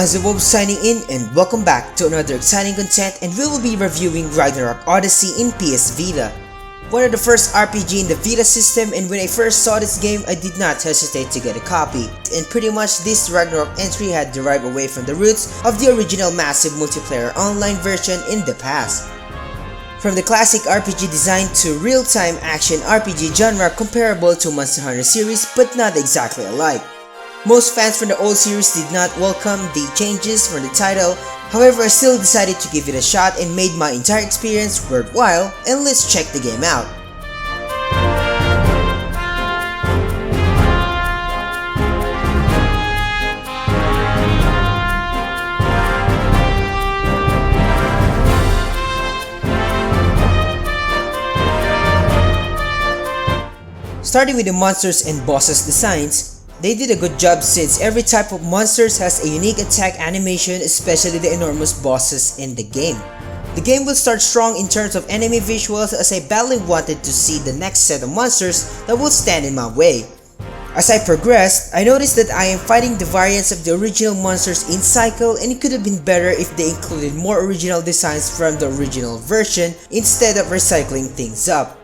guys, Wolf signing in and welcome back to another exciting content, and we will be reviewing Ragnarok Odyssey in PS Vita. One of the first RPG in the Vita system, and when I first saw this game I did not hesitate to get a copy. And pretty much this Ragnarok entry had derived away from the roots of the original massive multiplayer online version in the past. From the classic RPG design to real-time action RPG genre comparable to Monster Hunter series but not exactly alike. Most fans from the old series did not welcome the changes from the title, however I still decided to give it a shot and made my entire experience worthwhile, and let's check the game out. Starting with the monsters and bosses designs, they did a good job since every type of monsters has a unique attack animation, especially the enormous bosses in the game. The game will start strong in terms of enemy visuals as I badly wanted to see the next set of monsters that will stand in my way. As I progressed, I noticed that I am fighting the variants of the original monsters in cycle, and it could have been better if they included more original designs from the original version instead of recycling things up.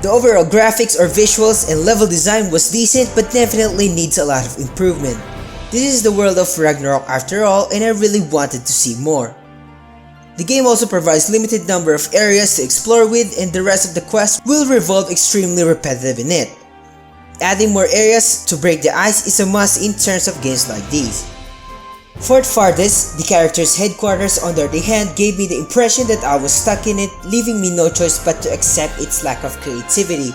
The overall graphics or visuals and level design was decent but definitely needs a lot of improvement. This is the world of Ragnarok after all, and I really wanted to see more. The game also provides limited number of areas to explore with, and the rest of the quest will revolve extremely repetitive in it. Adding more areas to break the ice is a must in terms of games like these. Fort Farthest, the character's headquarters on the other hand, gave me the impression that I was stuck in it, leaving me no choice but to accept its lack of creativity.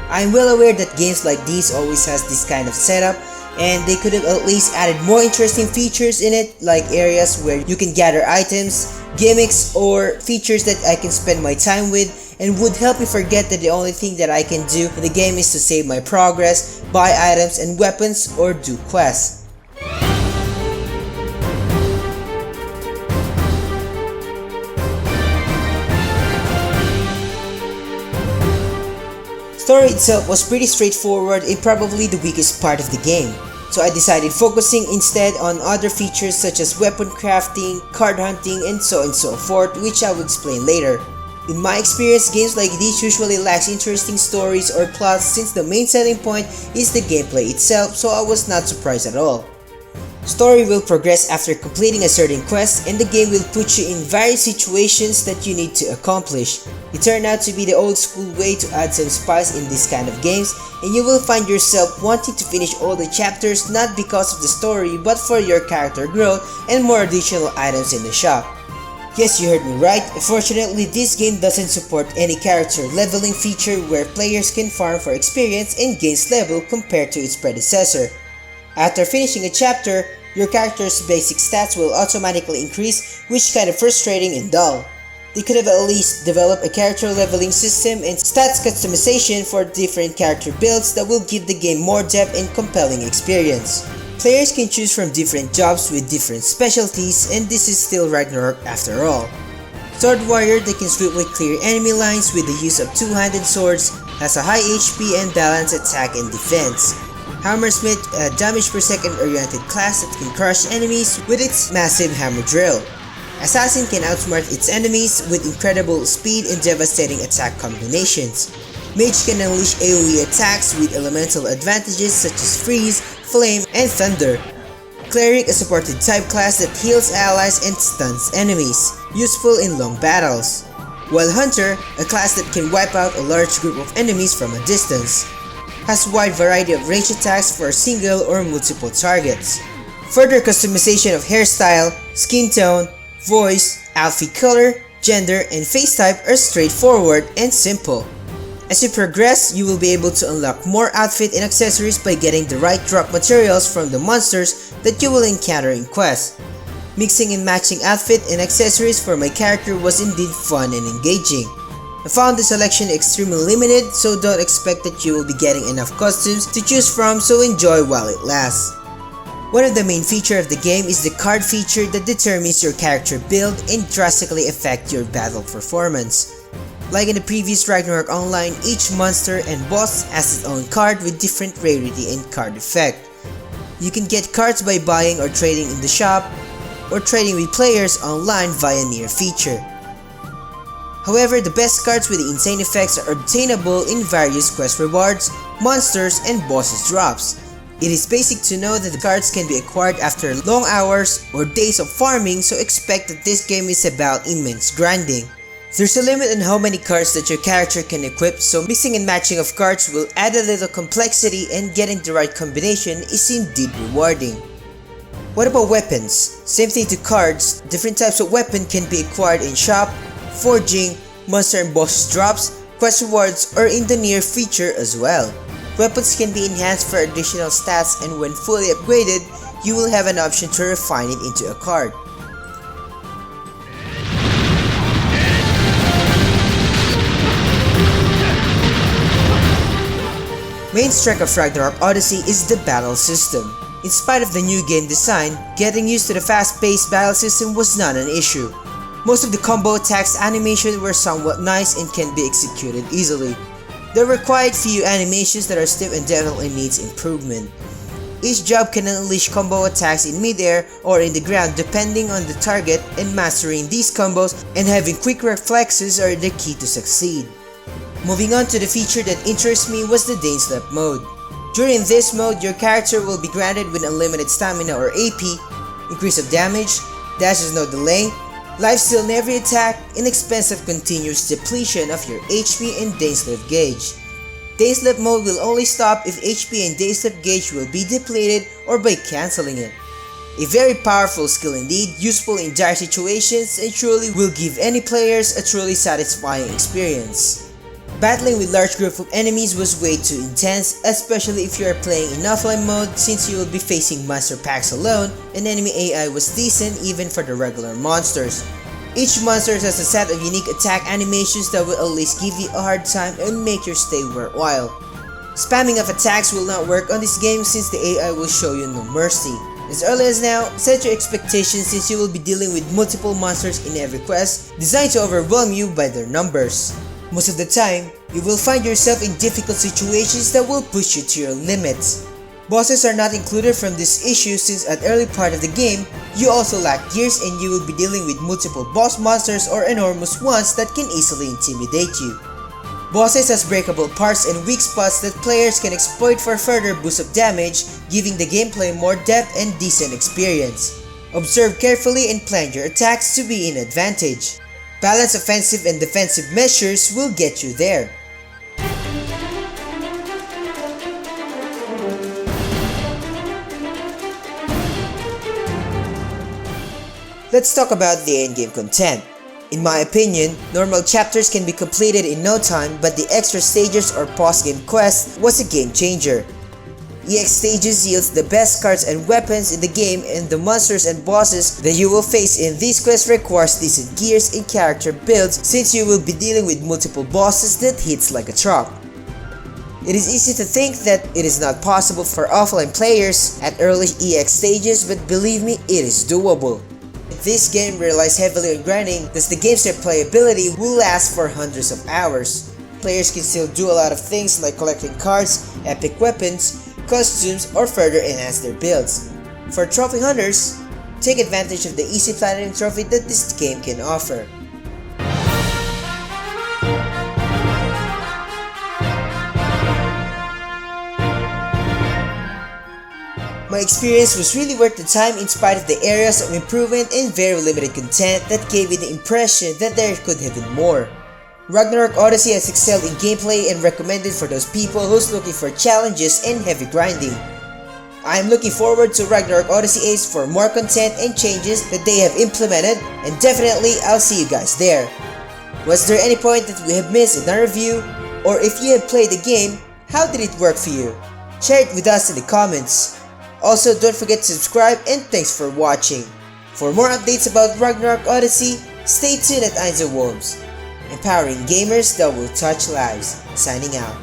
I am well aware that games like these always has this kind of setup, and they could have at least added more interesting features in it, like areas where you can gather items, gimmicks, or features that I can spend my time with, and would help me forget that the only thing that I can do in the game is to save my progress, buy items and weapons, or do quests. Story itself was pretty straightforward and probably the weakest part of the game, so I decided focusing instead on other features such as weapon crafting, card hunting, and so on and so forth, which I will explain later. In my experience, games like these usually lack interesting stories or plots since the main selling point is the gameplay itself, so I was not surprised at all. Story will progress after completing a certain quest, and the game will put you in various situations that you need to accomplish. It turned out to be the old school way to add some spice in this kind of games, and you will find yourself wanting to finish all the chapters not because of the story but for your character growth and more additional items in the shop. Yes, you heard me right. Unfortunately, this game doesn't support any character leveling feature where players can farm for experience and gains level compared to its predecessor. After finishing a chapter, your character's basic stats will automatically increase, which is kind of frustrating and dull. They could have at least developed a character leveling system and stats customization for different character builds that will give the game more depth and compelling experience. Players can choose from different jobs with different specialties, and this is still Ragnarok after all. Sword Warrior that can swiftly clear enemy lines with the use of two-handed swords, has a high HP and balanced attack and defense. Hammersmith, a damage per second oriented class that can crush enemies with its massive hammer drill. Assassin can outsmart its enemies with incredible speed and devastating attack combinations. Mage can unleash AoE attacks with elemental advantages such as freeze, flame, and thunder. Cleric, a supported type class that heals allies and stuns enemies, useful in long battles. While Hunter, a class that can wipe out a large group of enemies from a distance. Has a wide variety of range attacks for single or multiple targets. Further customization of hairstyle, skin tone, voice, outfit color, gender, and face type are straightforward and simple. As you progress, you will be able to unlock more outfit and accessories by getting the right drop materials from the monsters that you will encounter in quests. Mixing and matching outfit and accessories for my character was indeed fun and engaging. I found the selection extremely limited, so don't expect that you will be getting enough costumes to choose from, so enjoy while it lasts. One of the main features of the game is the card feature that determines your character build and drastically affect your battle performance. Like in the previous Ragnarok Online, each monster and boss has its own card with different rarity and card effect. You can get cards by buying or trading in the shop, or trading with players online via near feature. However, the best cards with the insane effects are obtainable in various quest rewards, monsters, and bosses drops. It is basic to know that the cards can be acquired after long hours or days of farming, so expect that this game is about immense grinding. There's a limit on how many cards that your character can equip, so mixing and matching of cards will add a little complexity, and getting the right combination is indeed rewarding. What about weapons? Same thing to cards, different types of weapon can be acquired in shop, forging, monster and boss drops, quest rewards, or in the near feature as well. Weapons can be enhanced for additional stats, and when fully upgraded, you will have an option to refine it into a card. Main strength of Ragnarok Odyssey is the battle system. In spite of the new game design, getting used to the fast-paced battle system was not an issue. Most of the combo attacks animations were somewhat nice and can be executed easily. There were quite few animations that are stiff and definitely needs improvement. Each job can unleash combo attacks in midair or in the ground depending on the target, and mastering these combos and having quick reflexes are the key to succeed. Moving on to the feature that interests me was the Dane Slap mode. During this mode, your character will be granted with unlimited stamina or AP, increase of damage, dashes no delay, lifesteal in every attack, inexpensive continuous depletion of your HP and Dane Slap gauge. Dane Slap mode will only stop if HP and Dane Slap gauge will be depleted or by cancelling it. A very powerful skill indeed, useful in dire situations, and truly will give any players a truly satisfying experience. Battling with large group of enemies was way too intense, especially if you are playing in offline mode, since you will be facing monster packs alone, and enemy AI was decent even for the regular monsters. Each monster has a set of unique attack animations that will at least give you a hard time and make your stay worthwhile. Spamming of attacks will not work on this game since the AI will show you no mercy. As early as now, set your expectations since you will be dealing with multiple monsters in every quest, designed to overwhelm you by their numbers. Most of the time, you will find yourself in difficult situations that will push you to your limits. Bosses are not included from this issue since at early part of the game, you also lack gears and you will be dealing with multiple boss monsters or enormous ones that can easily intimidate you. Bosses has breakable parts and weak spots that players can exploit for further boost of damage, giving the gameplay more depth and decent experience. Observe carefully and plan your attacks to be in advantage. Balance offensive and defensive measures will get you there. Let's talk about the endgame content. In my opinion, normal chapters can be completed in no time, but the extra stages or post-game quests was a game changer. EX stages yields the best cards and weapons in the game, and the monsters and bosses that you will face in these quests requires decent gears and character builds since you will be dealing with multiple bosses that hits like a truck. It is easy to think that it is not possible for offline players at early EX stages, but believe me, it is doable. This game relies heavily on grinding, thus the game's replayability will last for hundreds of hours. Players can still do a lot of things like collecting cards, epic weapons, costumes, or further enhance their builds. For trophy hunters, take advantage of the easy platinum trophy that this game can offer. My experience was really worth the time in spite of the areas of improvement and very limited content that gave me the impression that there could have been more. Ragnarok Odyssey has excelled in gameplay and recommended for those people who's looking for challenges and heavy grinding. I am looking forward to Ragnarok Odyssey Ace for more content and changes that they have implemented, and definitely I'll see you guys there. Was there any point that we have missed in our review? Or if you have played the game, how did it work for you? Share it with us in the comments. Also, don't forget to subscribe, and thanks for watching. For more updates about Ragnarok Odyssey, stay tuned at Einzelworms, empowering gamers that will touch lives. Signing out.